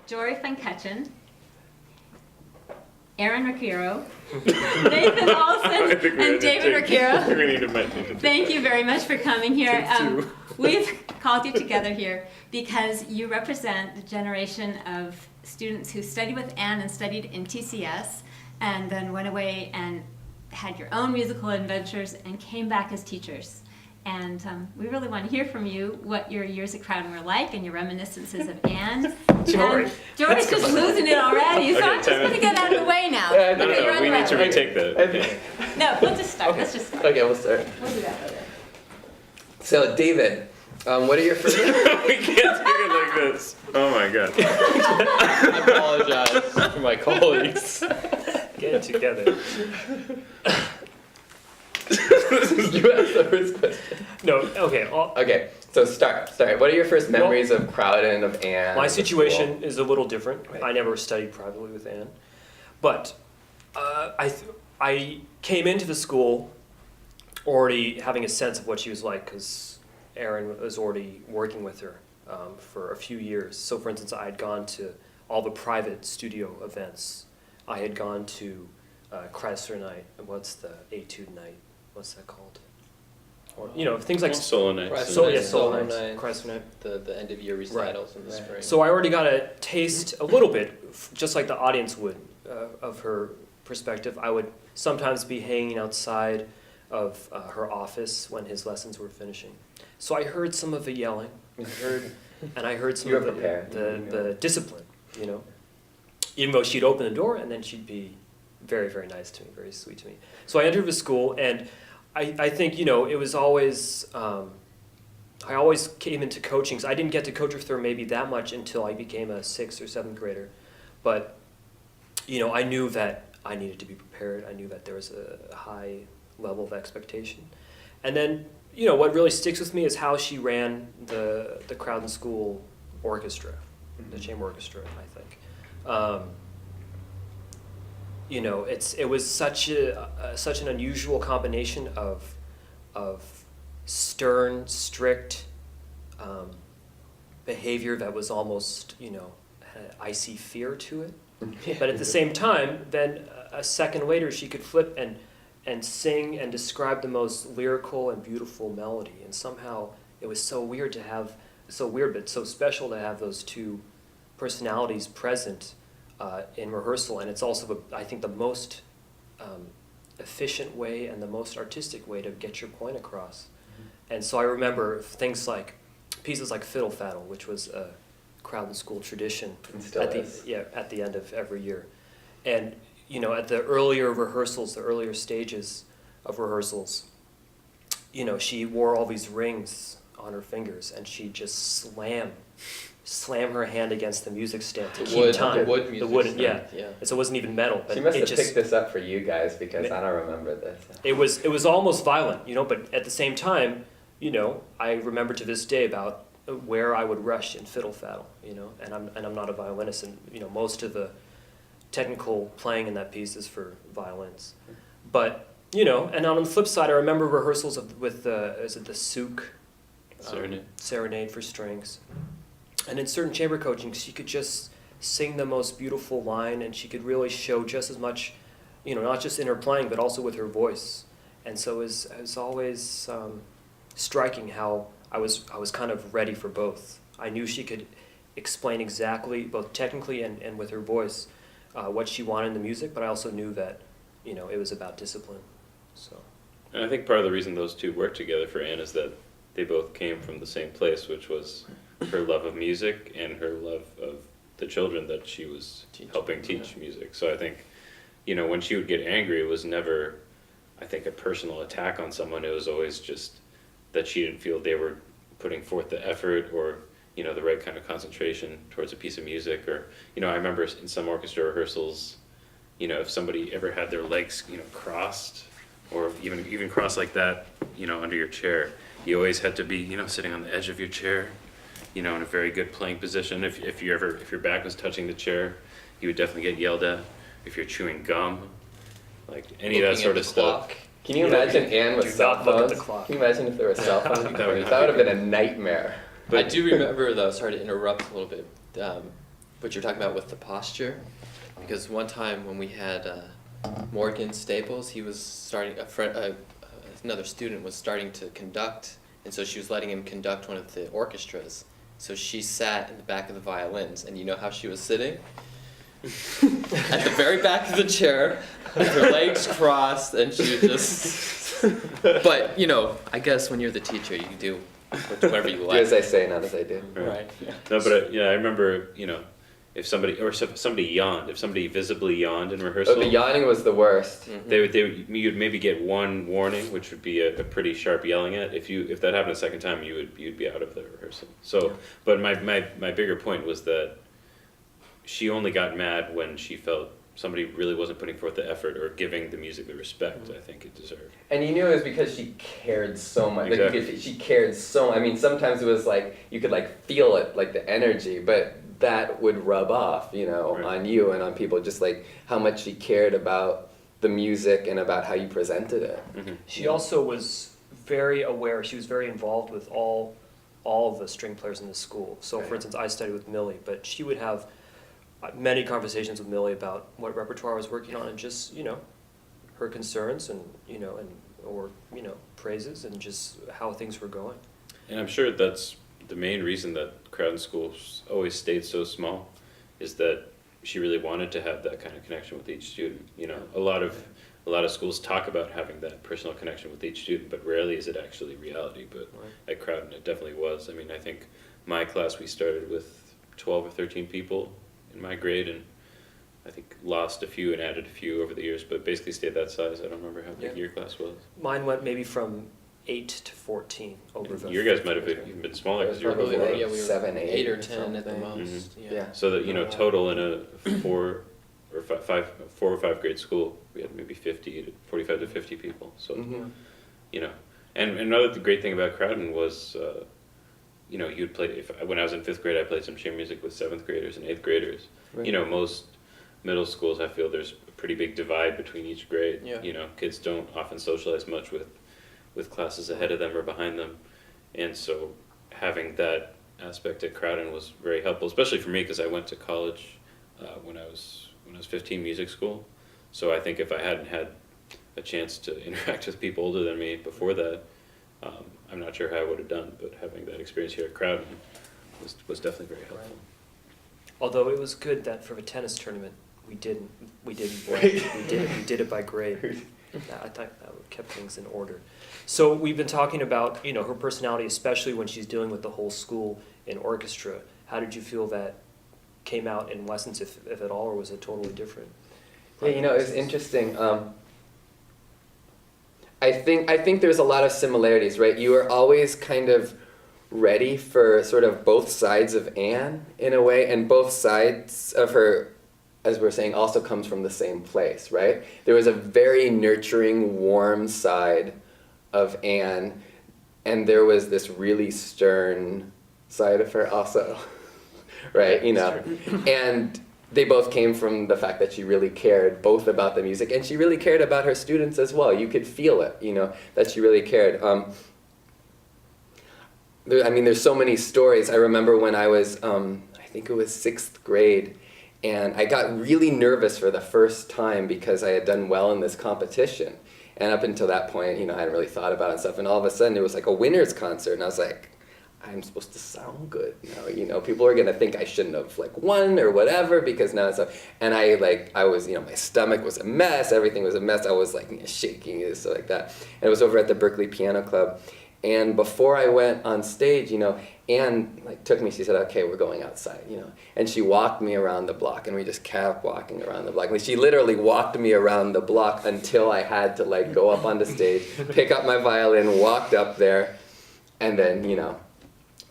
Jory Aaron Ricciero, Nathan Olson, and David Ricciero. We're going to need to mention. Thank you very much for coming here. We've called you together here because you represent the generation of students who studied with Anne and studied in TCS and then went away and had your own musical adventures and came back as teachers. And we really want to hear from you what your years at Crowden were like and your reminiscences of Anne. Jory. Jory's just losing it already, so I'm just going to get out of the way now. No, we need to retake that. No, we'll just start. Let's just start. Okay, we'll start. We'll do that later. So, David, what are your first... We can't take it like this. Oh my god. I apologize for my colleagues. Get it together. You asked the first question. No, okay. Okay, so start. What are your first memories of Crowden, of Anne? My of the situation school? is a little different. Right. I never studied privately with Anne. But I came into the school already having a sense of what she was like because Aaron was already working with her for a few years. So for instance, I had gone to all the private studio events. I had gone to Chrysler Night, and what's the Etude Night? What's that called? Or, you know, things like Solo nights. Solo Solo nights, nights. Chrysler Night. The end of year recitals in the spring. So I already got a taste, a little bit, just like the audience would, of her perspective. I would sometimes be hanging outside of her office when his lessons were finishing. So I heard some of the yelling. I heard some of the discipline, you know. Even though she'd open the door and then she'd be very, very nice to me, very sweet to me. So I entered the school, and I think, you know, it was always, I always came into coaching. So I didn't get to coach with her maybe that much until I became a 6th or 7th grader. But, you know, I knew that I needed to be prepared. I knew that there was a high level of expectation. And then, you know, what really sticks with me is how she ran the Crowden School orchestra, the chamber orchestra, I think. You know, it was such an unusual combination of stern, strict behavior that was almost, you know, had an icy fear to it. But at the same time, then a second later, she could flip and sing and describe the most lyrical and beautiful melody. And somehow it was so weird but so special to have those two personalities present in rehearsal. And it's also, I think, the most efficient way and the most artistic way to get your point across. Mm-hmm. And so I remember things like pieces like Fiddle Faddle, which was a Crowden School tradition at the end of every year. And you know, at the earlier rehearsals, the earlier stages of rehearsals, you know, she wore all these rings on her fingers, and she'd just slam her hand against the music stand to keep time. The wood music stand. Yeah. And so it wasn't even metal. But she must have picked this up for you guys because I don't remember this. It was almost violent, you know, but at the same time, you know, I remember to this day about where I would rush in Fiddle Faddle, you know, and I'm not a violinist, and you know, most of the technical playing in that piece is for violins. But, you know, and on the flip side, I remember rehearsals with the Souk Serenade for strings. And in certain chamber coaching, she could just sing the most beautiful line, and she could really show just as much, you know, not just in her playing, but also with her voice. And so it was always striking how I was kind of ready for both. I knew she could explain exactly, both technically and with her voice, what she wanted in the music, but I also knew that, you know, it was about discipline. So. And I think part of the reason those two worked together for Anne is that they both came from the same place, which was her love of music and her love of the children that she was helping teach music. So I think, you know, when she would get angry, it was never, I think, a personal attack on someone. It was always just that she didn't feel they were putting forth the effort or, you know, the right kind of concentration towards a piece of music. Or, you know, I remember in some orchestra rehearsals, you know, if somebody ever had their legs, you know, crossed or even crossed like that, you know, under your chair, you always had to be, you know, sitting on the edge of your chair, you know, in a very good playing position. If your back was touching the chair, you would definitely get yelled at. If you're chewing gum, like any of that sort of stuff. Can you imagine Anne with cell phones? Can you imagine if there were cell phones? That would have been a nightmare. But I do remember, though, sorry to interrupt a little bit, what you're talking about with the posture, because one time when we had Morgan Staples, he was starting another student was starting to conduct, and so she was letting him conduct one of the orchestras. So she sat in the back of the violins, and you know how she was sitting? At the very back of the chair, with her legs crossed, and she would just. But you know, I guess when you're the teacher, you can do whatever you Do like. as I say, not as I do. Right. Yeah. No, but I remember, if somebody yawned, if somebody visibly yawned in rehearsal, Oh, the yawning was the worst. Mm-hmm. you'd maybe get one warning, which would be a pretty sharp yelling at. If that happened a second time, you'd be out of the rehearsal. So, but my bigger point was that she only got mad when she felt somebody really wasn't putting forth the effort or giving the music the respect I think it deserved. And you knew it was because she cared so much. Exactly. Like she cared so. I mean, sometimes it was like you could like feel it, like the energy, but that would rub off, Right. on you and on people. Just like how much she cared about the music and about how you presented it. Mm-hmm. She also was very aware. She was very involved with all of the string players in the school. So, for Right. instance, I studied with Millie, but she would have many conversations with Millie about what repertoire I was working on and just her concerns and or praises and just how things were going. And I'm sure that's the main reason that Crowden School always stayed so small, is that she really wanted to have that kind of connection with each student. A lot of schools talk about having that personal connection with each student, but rarely is it actually reality. But Right. at Crowden, it definitely was. I mean, I think my class, we started with 12 or 13 people in my grade, and I think lost a few and added a few over the years, but basically stayed that size. I don't remember how big Yeah. your class was. Mine went maybe from 8 to 14 over the. Your guys might have even been smaller because you were Probably before like us. we were 7, 8 or or 10 at the something. most. Yeah. So that total in a four or five grade school, we had maybe 45 to 50 people. So Mhm. and another great thing about Crowden was, you'd play. When I was in 5th grade, I played some chamber music with 7th graders and 8th graders. Right. Most middle schools, I feel there's a pretty big divide between each grade. Yeah. Kids don't often socialize much with classes ahead of them or behind them, and so having that aspect at Crowden was very helpful, especially for me because I went to college when I was 15, music school. So I think if I hadn't had a chance to interact with people older than me before that, I'm not sure how I would have done. But having that experience here at Crowden was definitely very helpful. Although it was good that for the tennis tournament we didn't blank. we did it by grade. I thought that kept things in order. So we've been talking about her personality, especially when she's dealing with the whole school in orchestra. How did you feel that came out in lessons, if at all, or was it totally different? Yeah, it was interesting. I think there's a lot of similarities, right? You were always kind of ready for sort of both sides of Anne in a way, and both sides of her, as we're saying, also comes from the same place, right? There was a very nurturing, warm side of Anne, and there was this really stern side of her also, right? And they both came from the fact that she really cared both about the music, and she really cared about her students as well. You could feel it, that she really cared. There's so many stories. I remember when I was, I think it was 6th grade, and I got really nervous for the first time because I had done well in this competition. And up until that point, I hadn't really thought about it and stuff. And all of a sudden, it was like a winner's concert, and I was like, I'm supposed to sound good now. People are gonna think I shouldn't have won or whatever because now it's and I was my stomach was a mess. Everything was a mess. I was shaking and stuff like that. And it was over at the Berkeley Piano Club. And before I went on stage, Anne took me. She said, "Okay, we're going outside," And she walked me around the block, and we just kept walking around the block. She literally walked me around the block until I had to go up on the stage, pick up my violin, walked up there, and then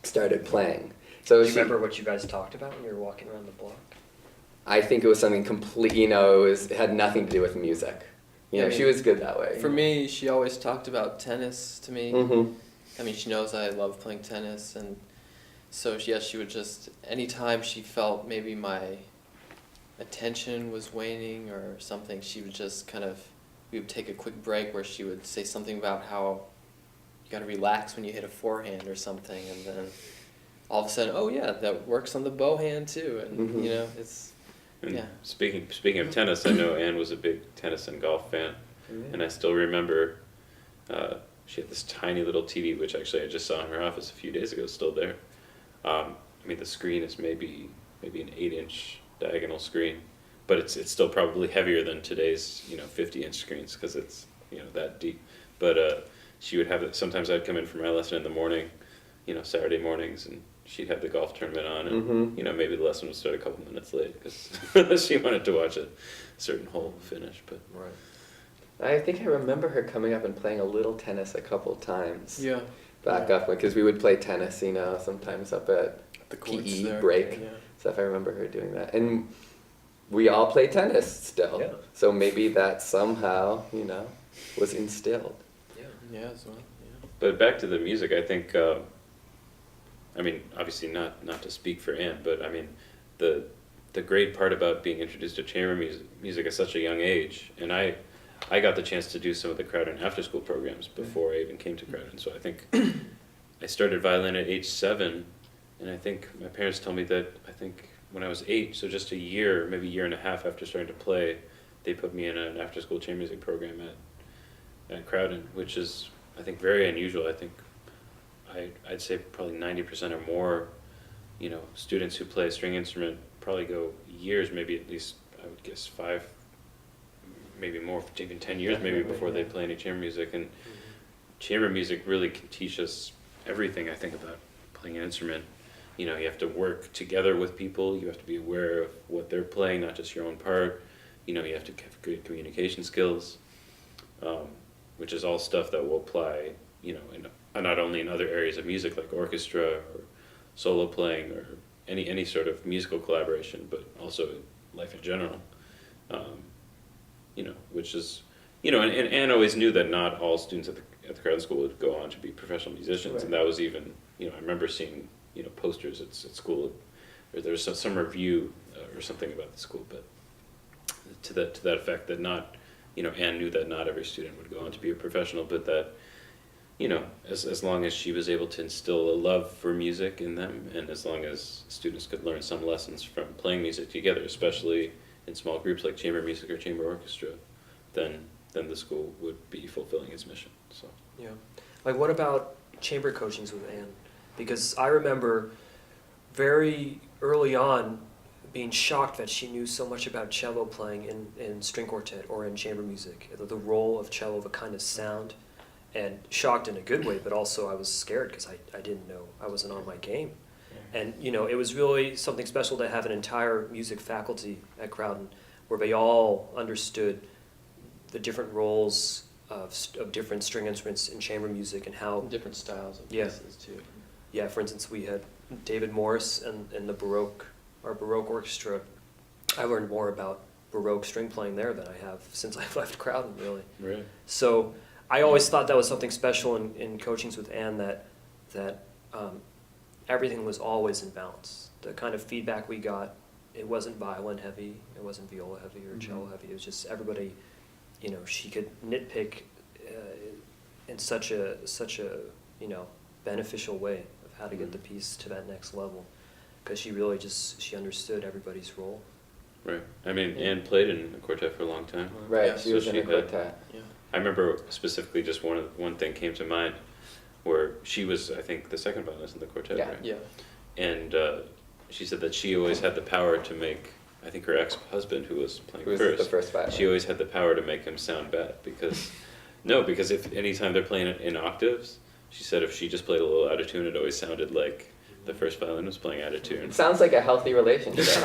started playing. So Do you remember what you guys talked about when you were walking around the block? I think it was something complete. It had nothing to do with music. She was good that way. For me, she always talked about tennis to me. Mm-hmm. She knows I love playing tennis, and so she would just, anytime she felt maybe my attention was waning or something, she would just we would take a quick break where she would say something about how you got to relax when you hit a forehand or something, and then all of a sudden, oh yeah, that works on the bow hand too, and Mhm. you know, it's And yeah. speaking of tennis, I know Anne was a big tennis and golf fan, and I still remember she had this tiny little TV, which actually I just saw in her office a few days ago, still there. I mean, the screen is maybe an 8-inch diagonal screen, but it's still probably heavier than today's 50-inch screens because it's that deep. But she would have it. Sometimes I'd come in for my lesson in the morning, Saturday mornings, and she'd have the golf tournament on, and maybe the lesson would start a couple minutes late because she wanted to watch a certain hole finish. But Right. I think I remember her coming up and playing a little tennis a couple times. Yeah. Back up because we would play tennis, sometimes up at The courts PE there. break. Yeah. So if I remember her doing that, and we all play tennis still. Yeah. So maybe that somehow, was instilled. Yeah, as well. Yeah. But back to the music, I think, I mean, obviously not to speak for Anne, but I mean, the great part about being introduced to chamber music at such a young age, and I got the chance to do some of the Crowden after-school programs before I even came to Crowden. So I think I started violin at age 7, and I think my parents told me that when I was 8, so just a year, maybe a year and a half after starting to play, they put me in an after-school chamber music program at Crowden, which is, I think, very unusual. I think I'd say probably 90% or more, students who play a string instrument probably go years, maybe at least, I would guess 5, maybe more, even 10 years maybe before they play any chamber music. And chamber music really can teach us everything, I think, about playing an instrument. You have to work together with people, you have to be aware of what they're playing, not just your own part. You have to have good communication skills, which is all stuff that will apply, not only in other areas of music like orchestra or solo playing or any sort of musical collaboration, but also life in general. Which is, and Anne always knew that not all students at the Crowden School would go on to be professional musicians, Right. and that was even, I remember seeing, posters at school, or there was some review or something about the school, but to that effect that not, Anne knew that not every student would go on to be a professional, but that, as long as she was able to instill a love for music in them, and as long as students could learn some lessons from playing music together, especially in small groups like chamber music or chamber orchestra, then the school would be fulfilling its mission. So Yeah. Like, what about chamber coachings with Anne? Because I remember very early on being shocked that she knew so much about cello playing in string quartet or in chamber music, the role of cello, the kind of sound, and shocked in a good way, but also I was scared because I didn't know, I wasn't on my game. And, it was really something special to have an entire music faculty at Crowden where they all understood the different roles of different string instruments in chamber music and how, Different styles of Yeah. pieces too. yeah, for instance, we had David Morris and the our Baroque orchestra. I learned more about Baroque string playing there than I have since I left Crowden, really. right. So I always thought that was something special in coachings with Anne, that everything was always in balance. The kind of feedback we got, it wasn't violin heavy, it wasn't viola heavy or cello heavy. It was just everybody, she could nitpick in such a beneficial way of how to get the piece to that next level, because she really she understood everybody's role. Right. I mean, Yeah. Anne played in a quartet for a long time. Right, Yeah, she so was in she a had- quartet. Yeah. I remember specifically just one thing came to mind where she was, I think, the second violinist in the quartet, Yeah. right? Yeah. And she said that she always had the power to make, I think her ex-husband, who was playing Who was first, the first violin? she always had the power to make him sound bad because, because if anytime they're playing it in octaves, she said if she just played a little out of tune, it always sounded like the first violin was playing out of tune. It sounds like a healthy relationship.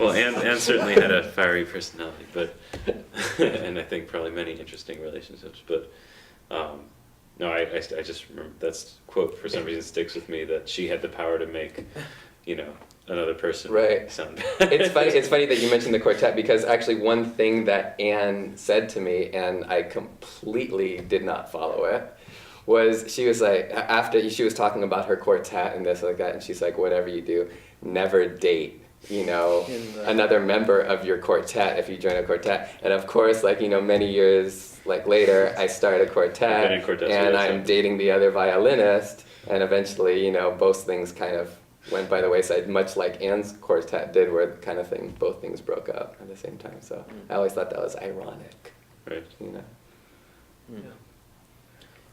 Well, Anne certainly had a fiery personality, but and I think probably many interesting relationships. But no, I just remember that's quote for some reason sticks with me that she had the power to make, another person Right. sound bad. It's funny that you mentioned the quartet because actually one thing that Anne said to me, and I completely did not follow it, was she was like, after she was talking about her quartet and this like that, and she's like, whatever you do, never date, another member of your quartet if you join a quartet. And of course, many years later, I start a Been quartet, in quartets, and yeah, I'm so- dating the other violinist. And eventually, you know, both things kind of went by the wayside, much like Anne's quartet did, where kind of both things broke up at the same time. So I always thought that was ironic, Right. you know. Mm.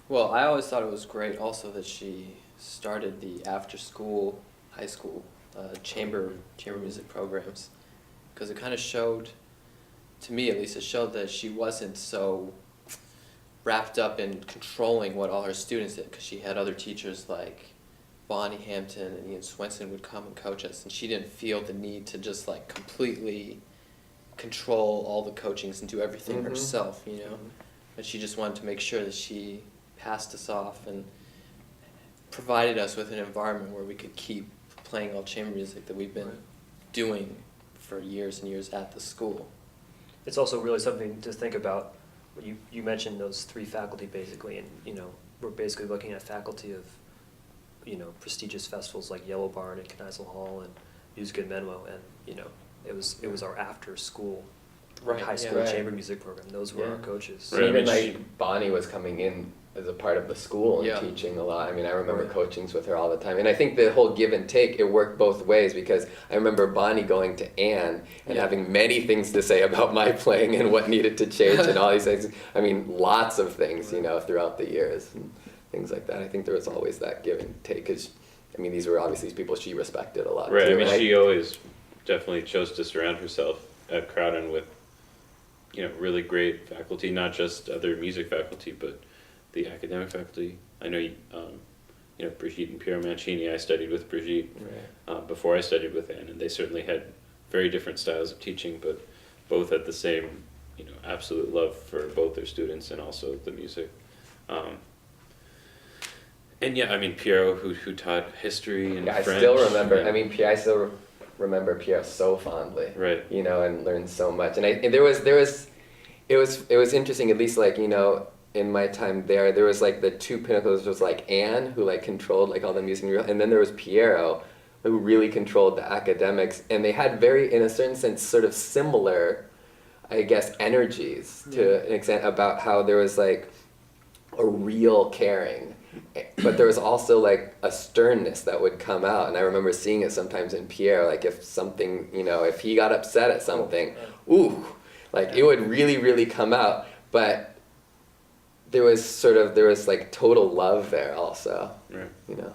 Well, I always thought it was great also that she started the after-school, high school chamber music programs, because it kind of showed, to me at least, it showed that she wasn't so wrapped up in controlling what all her students did, because she had other teachers like Bonnie Hampton and Ian Swenson would come and coach us, and she didn't feel the need to just like completely control all the coachings and do everything Mhm. herself, you know. But she just wanted to make sure that she passed us off and provided us with an environment where we could keep playing all chamber music that we've been doing for years and years at the school. It's also really something to think about. You mentioned those 3 faculty basically, and you know, we're basically looking at faculty of, you know, prestigious festivals like Yellow Barn and Kneisel Hall and Music in Menlo, and you know, it was our after school high school Right. chamber music program. Those were Yeah. our coaches. Right, I Even mean, like Bonnie was coming in as a part of the school and Yeah. teaching a lot. I mean, I remember Right. coachings with her all the time. And I think the whole give and take, it worked both ways, because I remember Bonnie going to Anne and Yeah. having many things to say about my playing and what needed to change and all these things. I mean, lots of things, you know, throughout the years and things like that. I think there was always that give and take, because, I mean, these were obviously people she respected a lot Right. too, I mean, right? she always definitely chose to surround herself at Crowden with, you know, really great faculty, not just other music faculty, but the academic faculty. I know, you know, Brigitte and Piero Mancini. I studied with Brigitte Right. before I studied with Anne, and they certainly had very different styles of teaching, but both had the same, you know, absolute love for both their students and also the music. And yeah, I mean, Piero, who taught history and Yeah, I French. still remember. and- I mean, I still remember Pierre so fondly. Right. You know, and learned so much. And it was interesting. At least like, you know, in my time there was like the 2 pinnacles. Was like Anne, who like controlled like all the music, and then there was Piero, who really controlled the academics. And they had very, in a certain sense, sort of similar, I guess, energies to an extent, about how there was like a real caring, but there was also like a sternness that would come out. And I remember seeing it sometimes in Pierre, like if something, you know, if he got upset at something, ooh, like it would really, really come out. But there was like total love there also, Right. you know.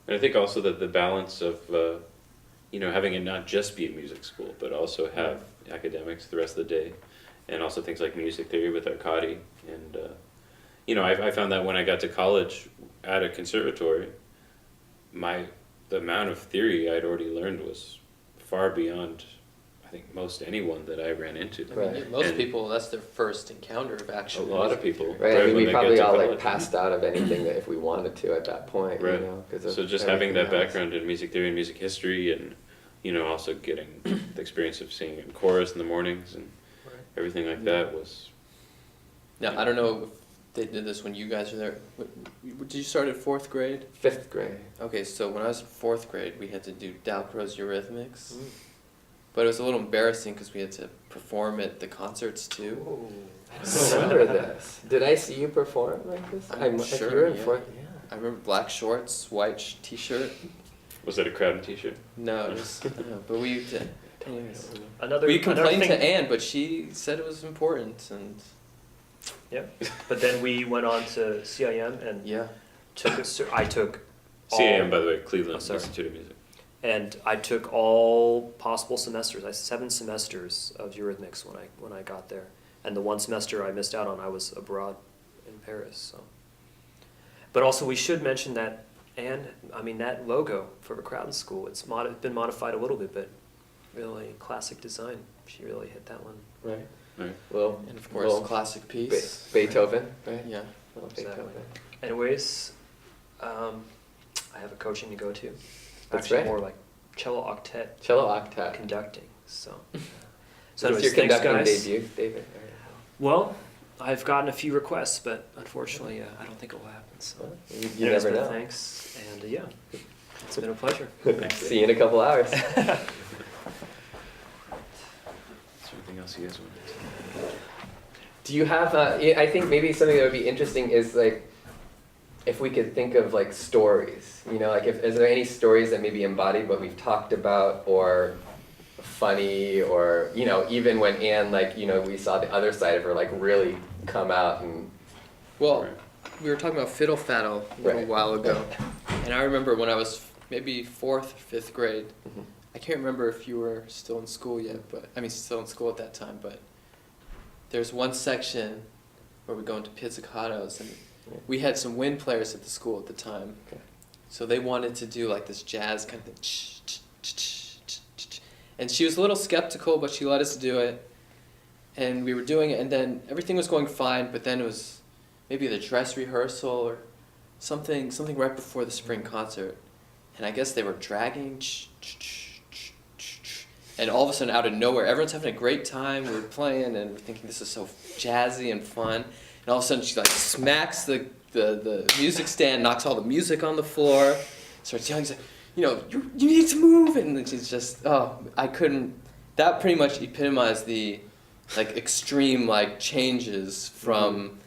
And I think also that the balance of, you know, having it not just be a music school, but also have academics the rest of the day, and also things like music theory with Arkady. And, you know, I found that when I got to college at a conservatory, the amount of theory I'd already learned was far beyond, I think, most anyone that I ran into. I mean, Right. most And people, that's their first encounter of a actual lot of music. people. Right, I mean, when we they probably get to all like college. passed out of anything that if we wanted to at that point, Right. you know. 'Cause of So just having that everything else. background in music theory and music history, and, you know, also getting the experience of singing in chorus in the mornings and everything like that was. Now, I don't know if they did this when you guys were there. Did you start at 4th grade? 5th grade. Okay, so when I was in 4th grade, we had to do Dalcroze Eurythmics. But it was a little embarrassing because we had to perform at the concerts too. I don't remember this. Did I see you perform like this? I'm if sure, you were in yeah. fourth, I remember black shorts, white t-shirt. Was that a Crowden t-shirt? No, it was, but we did. Anyways. Another We another complained thing, to Anne, but she said it was important, and but then we went on to CIM and yeah. I took CAM, by the way, Cleveland Oh, sorry. Institute of Music. And I took all possible semesters. I had 7 semesters of Eurythmics when I got there, and the 1 semester I missed out on, I was abroad in Paris. So, but also we should mention that, and I mean that logo for Crowden School. It's been modified a little bit, but really classic design. She really hit that one. right? Right. Well, And of course, well, classic piece. Beethoven, right? Yeah. Well, Exactly. Beethoven. Anyways, I have a coaching to go to. That's Actually, right. more like cello octet Cello octet. conducting. So, So anyways, your thanks, conducting guys. debut, David? Well, I've gotten a few requests, but unfortunately, I don't think it will happen. So, Well, you anyways, never but know. Thanks, and yeah, it's been a pleasure. See you in a couple hours. Is there anything else you guys want to say? Do you have? I think maybe something that would be interesting is like, if we could think of like stories, you know, like is there any stories that maybe embody what we've talked about, or funny, or, you know, even when Anne, like, you know, we saw the other side of her, like, really come out and... Well, we were talking about fiddle faddle a little while ago, and I remember when I was maybe 4th or 5th grade, I can't remember if you were still in school yet, but, I mean, still in school at that time, but there's one section where we go into pizzicatos, and we had some wind players at the school at the time, so they wanted to do like this jazz kind of thing, and she was a little skeptical, but she let us do it, and we were doing it, and then everything was going fine, but then it was maybe the dress rehearsal or something right before the spring concert, and I guess they were dragging, and all of a sudden out of nowhere, everyone's having a great time, we're playing, and we're thinking this is so jazzy and fun, and all of a sudden she like smacks the music stand, knocks all the music on the floor, starts yelling, you know, you need to move, and then she's just, I couldn't, that pretty much epitomized the, like, extreme, like, changes from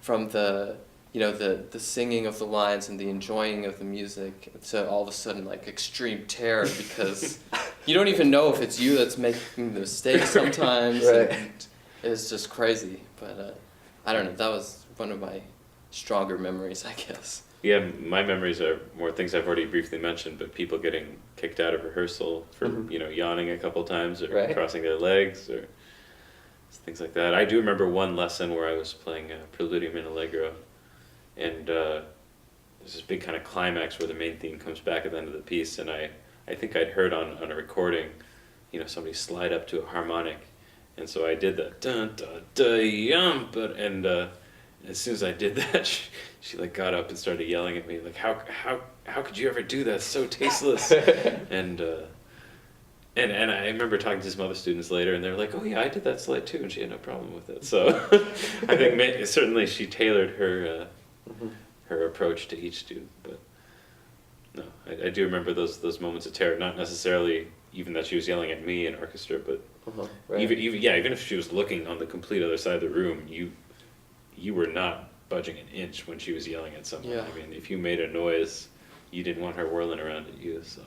the, you know, the singing of the lines and the enjoying of the music to all of a sudden, like, extreme terror, because you don't even know if it's you that's making the mistake sometimes, and it's just crazy, but I don't know, that was one of my stronger memories, I guess. Yeah, my memories are more things I've already briefly mentioned, but people getting kicked out of rehearsal for, you know, yawning a couple times or crossing their legs or things like that. I do remember one lesson where I was playing Preludium in Allegro, and there's this big kind of climax where the main theme comes back at the end of the piece, and I think I'd heard on a recording, you know, somebody slide up to a harmonic, and so I did the dun dun dun yum, and as soon as I did that, she like got up and started yelling at me like, how could you ever do that? It's so tasteless. and I remember talking to some other students later, and they were like, oh yeah, I did that slide too, and she had no problem with it. So I think certainly she tailored her her approach to each student. But no, I do remember those moments of terror. Not necessarily even that she was yelling at me in orchestra, but even if she was looking on the complete other side of the room, you were not budging an inch when she was yelling at someone. I mean, if you made a noise, you didn't want her whirling around at you. So.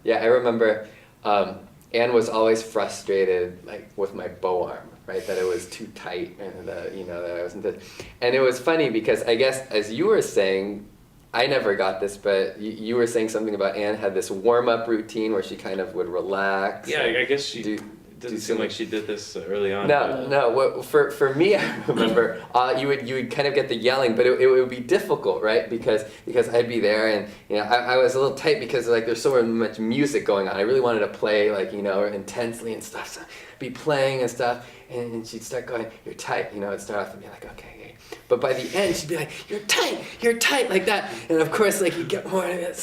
Yeah, I remember Anne was always frustrated, like, with my bow arm, right? That it was too tight, and that, you know, that I wasn't. And it was funny because I guess as you were saying, I never got this, but you were saying something about Anne had this warm-up routine where she kind of would relax. Yeah, I guess she. Doesn't seem like she did this early on. No. Well, for me, I remember you would kind of get the yelling, but it would be difficult, right? Because I'd be there, and you know I was a little tight because like there's so much music going on. I really wanted to play, like, you know, intensely and stuff. So I'd be playing and stuff, and she'd start going, "You're tight," you know. It'd start off and be like, "Okay." But by the end, she'd be like, you're tight, like that. And of course, like, you get more, and I'd be like,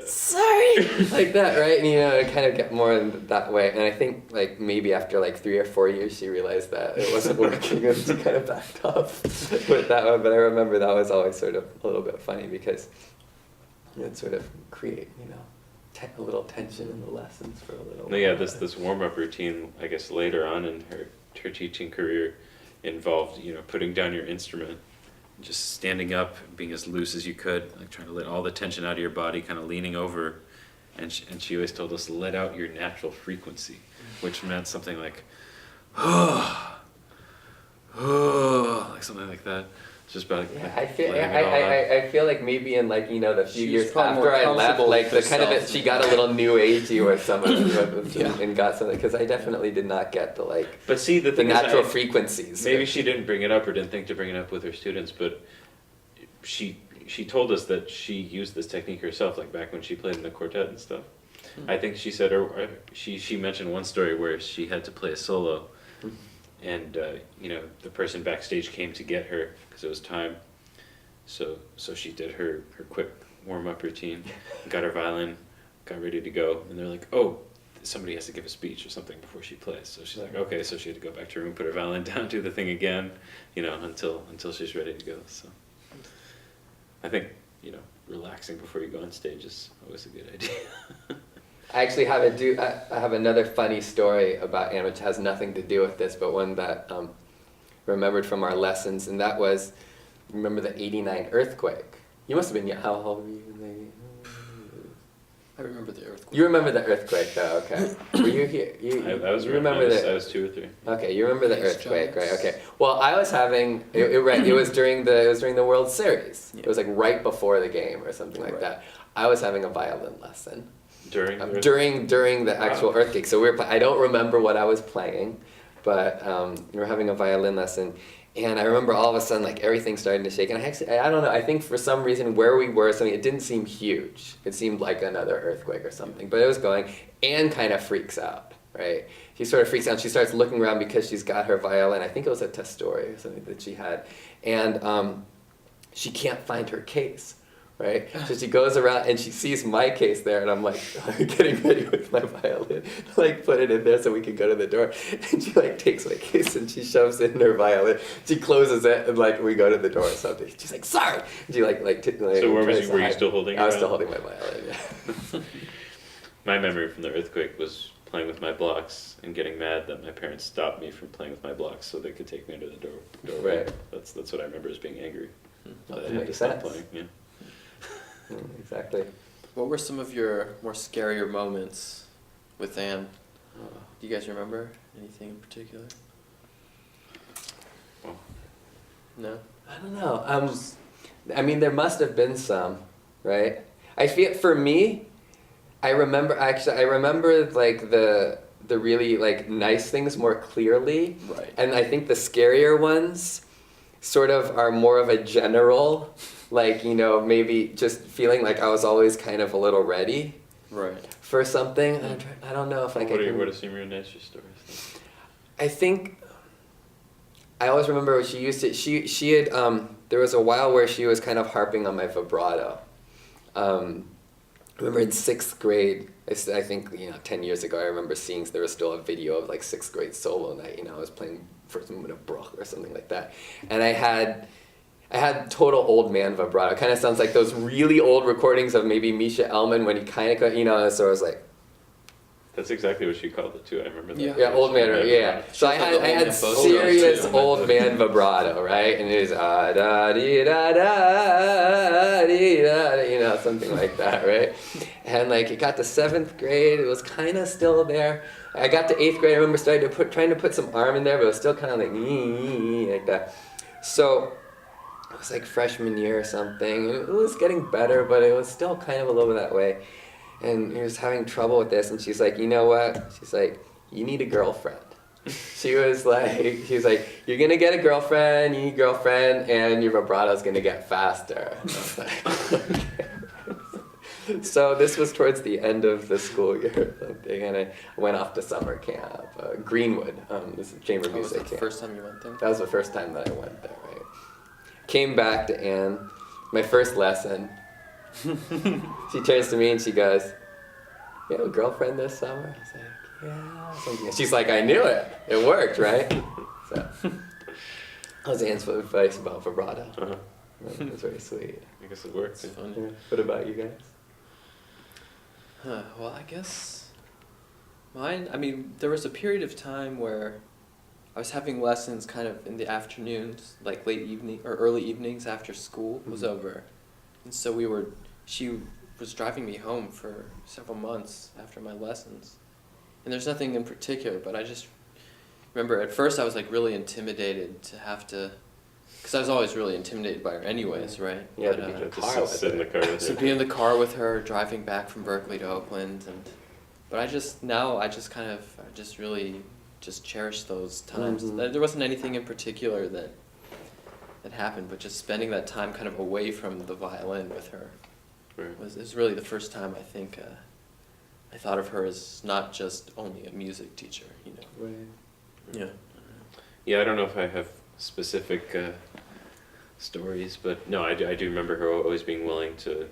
sorry, like that, right? And, you know, kind of get more in that way. And I think, like, maybe after, like, 3 or 4 years, she realized that it wasn't working, and she kind of backed off with that one. But I remember that was always sort of a little bit funny because it sort of create, you know, a little tension in the lessons for a little while. No, yeah, this warm-up routine, I guess, later on in her teaching career involved, you know, putting down your instrument, just standing up, being as loose as you could, like trying to let all the tension out of your body, kind of leaning over, and she always told us, let out your natural frequency, which meant something like, like something like that. Just about I feel like maybe in, like, you know, the few years after I left, like the kind of it, she got a little new agey or something, and got something, because I definitely did not get the, like, but see, the natural frequencies. Maybe she didn't bring it up or didn't think to bring it up with her students, but she told us that she used this technique herself, like back when she played in the quartet and stuff. I think she said, or she mentioned one story where she had to play a solo, and you know, the person backstage came to get her because it was time. So she did her quick warm-up routine, got her violin, got ready to go, and they're like, oh, somebody has to give a speech or something before she plays. So she's like, okay, so she had to go back to her room, put her violin down, do the thing again, you know, until she's ready to go. So I think, you know, relaxing before you go on stage is always a good idea. I actually I have another funny story about Anne, which has nothing to do with this, but one that remembered from our lessons, and that was remember the '89 earthquake. You must have been young. How old were you? I remember the earthquake. You remember the earthquake, though, okay. Were you here? I was you around. remember I the... was 2 or 3. Okay, you remember the Thanks, earthquake, right? Giants. Okay. Well, I was having it was during the World Series. Yeah. It was like right before the game or something like Right. that. I was having a violin lesson During the during the actual Wow. earthquake. So I don't remember what I was playing, but we were having a violin lesson, and I remember all of a sudden like everything starting to shake. And I don't know. I think for some reason where we were, it didn't seem huge. It seemed like another earthquake or something, but it was going. Anne kind of freaks out, right? She sort of freaks out. She starts looking around because she's got her violin. I think it was a Testori or something that she had, and she can't find her case. Right? So she goes around and she sees my case there, and I'm like getting ready with my violin, like put it in there so we can go to the door. And she like takes my case and she shoves it in her violin. She closes it and like we go to the door or something. She's like, sorry. And she like So where was you? Were you still holding? I was your still violin? holding my violin. Yeah. My memory from the earthquake was playing with my blocks and getting mad that my parents stopped me from playing with my blocks so they could take me under the doorway. Right. That's what I remember as being angry. Well, That that I had to makes stop sense. playing. Yeah. Exactly. What were some of your more scarier moments with Anne? Do you guys remember anything in particular? Well, No? I don't know. I mean, there must have been some, right? I feel for me, I remember like the really like nice things more clearly, Right. and I think the scarier ones sort of are more of a general, like maybe just feeling like I was always kind of a little ready Right. for something. I don't know if like what I are can. some of your nicer stories? I think I always remember she used to. She had. There was a while where she was kind of harping on my vibrato. I remember in 6th grade. I think 10 years ago. I remember seeing there was still a video of like 6th grade solo night. I was playing First Movement of Bruch or something like that, and I had total old man vibrato. Kind of sounds like those really old recordings of maybe Misha Elman when he kind of so I was like. That's exactly what she called it too. I remember that. Yeah. Yeah, old man, yeah. So I had serious old man vibrato, right? And it was da dee da da dee da, something like that, right? And like it got to 7th grade, it was kind of still there. I got to 8th grade. I remember trying to put some arm in there, but it was still kind of like that. So it was like freshman year or something. It was getting better, but it was still kind of a little bit that way. And he was having trouble with this, and she's like, you know what? She's like, you need a girlfriend. She was like, you're gonna get a girlfriend, you need a girlfriend, and your vibrato's gonna get faster. And I was like, okay. So this was towards the end of the school year or something, and I went off to summer camp, Greenwood, this is chamber Was music that the camp. first time you went there? That was the first time that I went there, right? Came back to Anne, my first lesson. She turns to me and she goes, you have a girlfriend this summer? I was like, yeah. Something. She's like, I knew it. It worked, right? So that was Anne's advice about vibrato. Uh-huh. It was very sweet. I guess it worked. It's funny. Yeah. What about you guys? Well, I guess mine, there was a period of time where I was having lessons kind of in the afternoons, like late evening or early evenings after school was over. And so she was driving me home for several months after my lessons. And there's nothing in particular, but I just remember at first I was like really intimidated to have to, because I was always really intimidated by her anyways, right? Yeah, But, to be in the Just car with sit in the her. car with so her. be in the car with her, driving back from Berkeley to Oakland, but I just really cherish those times. Mhm. There wasn't anything in particular that happened, but just spending that time kind of away from the violin with her Right. was really the first time I think I thought of her as not just only a music teacher, Right. Yeah. Yeah, I don't know if I have specific stories, but no, I do remember her always being willing to,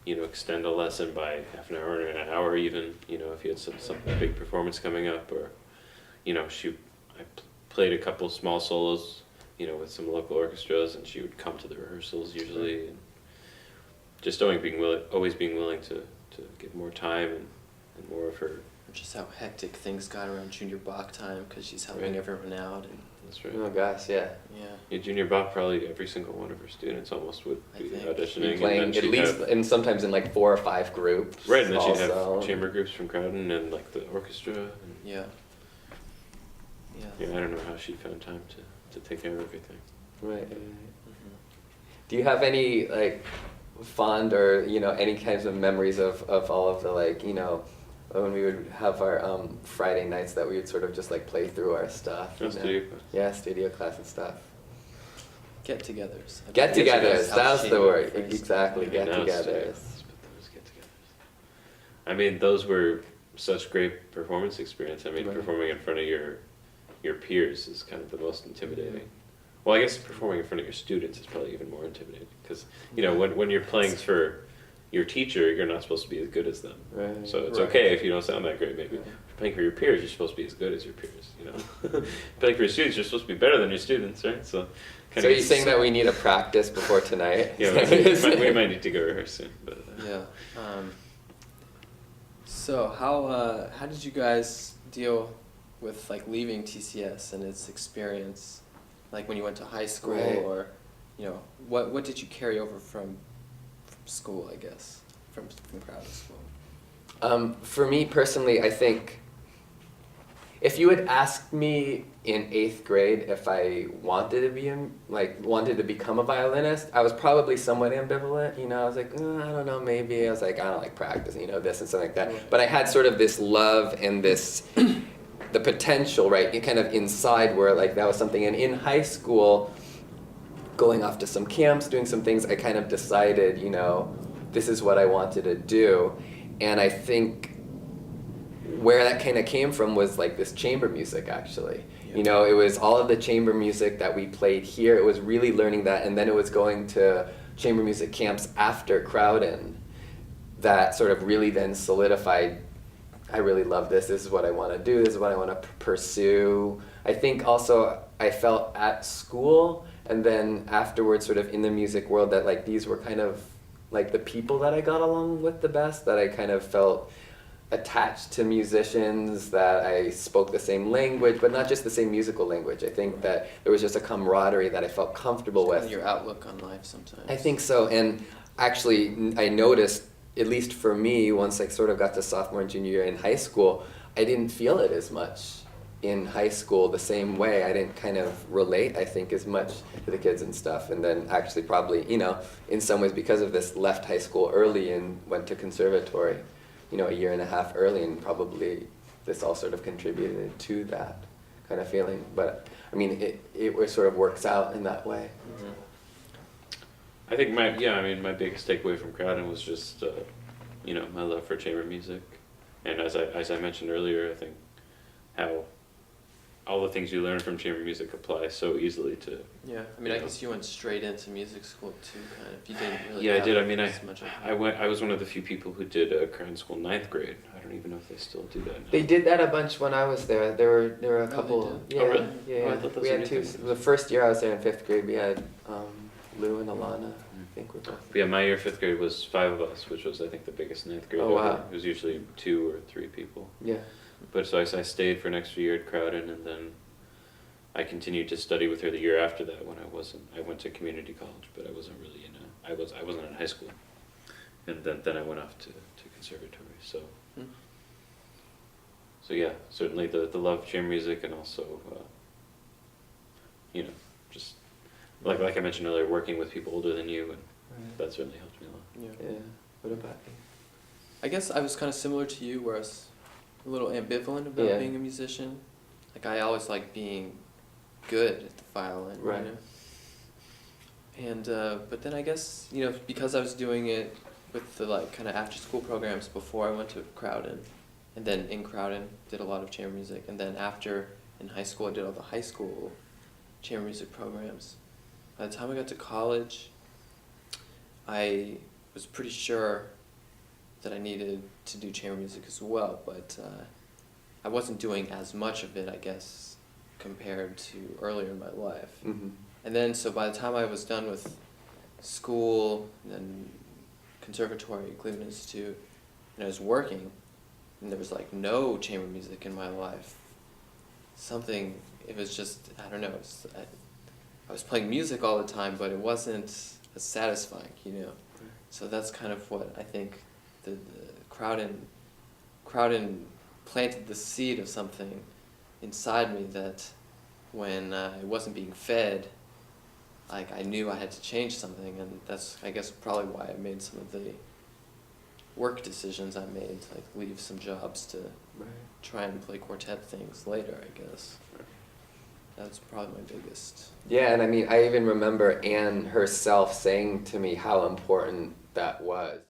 extend a lesson by half an hour or an hour even, if you had some big performance coming up, or, I played a couple small solos, with some local orchestras, and she would come to the rehearsals usually, and just always being willing to give more time and more of her. Just how hectic things got around junior Bach time because she's helping Right. everyone out, and That's right. Oh gosh, yeah. Yeah. Yeah, Junior Bop, probably every single one of her students almost would I be think. auditioning. Playing and then at she'd least, have, and sometimes in like 4 or 5 groups. right, and then she'd also. have chamber groups from Crowden and like the orchestra. And, Yeah. Yeah. yeah, I don't know how she found time to take care of everything. Right. Mhm. Do you have any like fond or any kinds of memories of all of the like when we would have our Friday nights that we would sort of just like play through our stuff? No, studio class. Yeah, studio class and stuff. Get-togethers. Get-togethers, How that's she the word. phrased it. Exactly, Yeah, now it's studio get-togethers. class, but those get-togethers. I mean, those were such great performance experience. I mean, Right. performing in front of your peers is kind of the most intimidating. Well, I guess performing in front of your students is probably even more intimidating because when you're playing for your teacher, you're not supposed to be as good as them. Right. So it's Right. okay if you don't sound that great. Maybe Right. if you're playing for your peers, you're supposed to be as good as your peers. Playing for your students, you're supposed to be better than your students, right? So. So you're saying that we need a practice before tonight? Yeah, we might need to go rehearse soon. But Yeah. So how did you guys deal with like leaving TCS and its experience, like when you went to high school, Right. or what did you carry over from school, I guess, from Crowden School? For me personally, I think if you had asked me in 8th grade if I wanted to become a violinist, I was probably somewhat ambivalent. I was like, I don't know, maybe. I was like, I don't like practicing, this and something like that. Right. But I had sort of this love and the potential, right, kind of inside where like that was something. And in high school, going off to some camps, doing some things, I kind of decided, this is what I wanted to do. And I think where that kind of came from was like this chamber music, actually. Yeah. It was all of the chamber music that we played here. It was really learning that, and then it was going to chamber music camps after Crowden that sort of really then solidified, I really love this. This is what I want to do. This is what I want to pursue. I think also I felt at school and then afterwards sort of in the music world that like these were kind of like the people that I got along with the best, that I kind of felt attached to musicians, that I spoke the same language, but not just the same musical language. I think that there was just a camaraderie that I felt comfortable It's with. kind of your outlook on life sometimes. I think so, and actually I noticed, at least for me, once I sort of got to sophomore and junior year in high school, I didn't feel it as much in high school the same way. I didn't kind of relate, I think, as much to the kids and stuff. And then actually probably, in some ways because of this, left high school early and went to conservatory, a year and a half early, and probably this all sort of contributed to that kind of feeling. But I mean, it sort of works out in that way. Mm-hmm. I think my biggest takeaway from Crowden was just my love for chamber music, and as I mentioned earlier, I think how all the things you learn from chamber music apply so easily to. Yeah, I mean, I guess you went straight into music school too, kind of. You didn't really. Yeah, I have did. I mean, as much of I was one of the few people who did Crowden School 9th grade. I don't even know if they still do that now. They did that a bunch when I was there. There were a they couple. did? Yeah, Oh, really? yeah. Oh, I thought those We were had new two. things. The first year I was there in 5th grade, we had Lou and Alana. I think were both. But yeah, my year 5th grade was 5 of us, which was I think the biggest 9th grade. Oh, ever. wow. It was usually 2 or 3 people. Yeah. But so I stayed for an extra year at Crowden, and then I continued to study with her the year after that. When I went to community college, but I wasn't really I wasn't in high school, and then I went off to conservatory. So. Hmm. So yeah, certainly the love of chamber music, and also, just like I mentioned earlier, working with people older than you, and that certainly helped me a lot. Yeah. Yeah. What about you? I guess I was kind of similar to you, where I was a little ambivalent about Yeah. being a musician. Like I always liked being good at the violin, Right. And but then I guess because I was doing it with the like kind of after school programs before I went to Crowden, and then in Crowden did a lot of chamber music, and then after in high school I did all the high school chamber music programs. By the time I got to college, I was pretty sure that I needed to do chamber music as well, but I wasn't doing as much of it, I guess, compared to earlier in my life. Mm-hmm. And then, so by the time I was done with school, and then conservatory, Cleveland Institute, and I was working, and there was like no chamber music in my life something. It was just, I don't know. I was playing music all the time, but it wasn't as satisfying, you know. So that's kind of what I think the Crowden planted the seed of something inside me that when it wasn't being fed, like I knew I had to change something, and that's, I guess, probably why I made some of the work decisions I made, like leave some jobs to try and play quartet things later, I guess. That's probably my biggest. Yeah, and I mean, I even remember Anne herself saying to me how important that was.